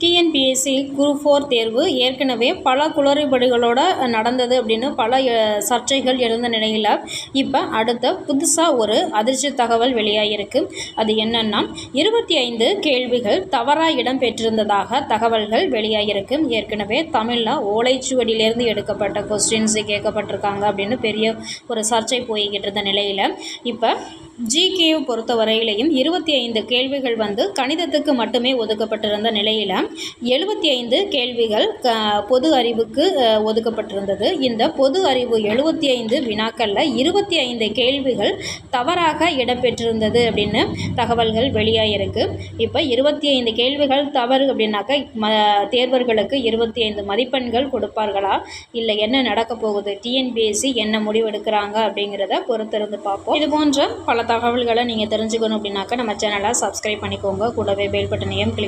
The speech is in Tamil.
டிஎன்பிஎஸ்சி குரூப் 4 தேர்வு ஏற்கனவே பல குளறுபடிகளோடு நடந்தது அப்படின்னு பல சர்ச்சைகள் எழுந்த நிலையில் இப்போ அடுத்த புதுசாக ஒரு அதிர்ச்சி தகவல் வெளியாகிருக்கு. அது என்னன்னா 25 கேள்விகள் தவறாக இடம்பெற்றிருந்ததாக தகவல்கள் வெளியாகிருக்கு. ஏற்கனவே தமிழில் ஓலைச்சுவடியிலேருந்து எடுக்கப்பட்ட கொஸ்டின்ஸ் கேட்கப்பட்டிருக்காங்க அப்படின்னு பெரிய ஒரு சர்ச்சை போய்கிட்டு இருந்த நிலையில் இப்போ ஜிகேவை பொறுத்த வரையிலையும் 25 கேள்விகள் கணிதத்துக்கு மட்டுமே ஒதுக்கப்பட்டிருந்த நிலையில் 75 கேள்விகள் பொது அறிவுக்கு ஒதுக்கப்பட்டிருந்தது. இந்த பொது அறிவு 75 வினாக்களில் 25 கேள்விகள் தவறாக இடம்பெற்றிருந்தது அப்படின்னு தகவல்கள் வெளியாகிருக்கு. இப்போ 25 கேள்விகள் தவறு அப்படின்னாக்கா தேர்வர்களுக்கு 25 மதிப்பெண்கள் கொடுப்பார்களா, இல்லை என்ன நடக்க போகுது, டிஎன்பிஎஸ்சி என்ன முடிவெடுக்கிறாங்க அப்படிங்கிறத பொறுத்திருந்து பார்ப்போம். இது போன்ற பல தகவல்களை நீங்கள் தெரிஞ்சுக்கணும் அப்படின்னாக்கா நம்ம சேனலை சப்ஸ்கிரைப் பண்ணிக்கோங்க. கூடவே பெல் பட்டனையும் கிளிக்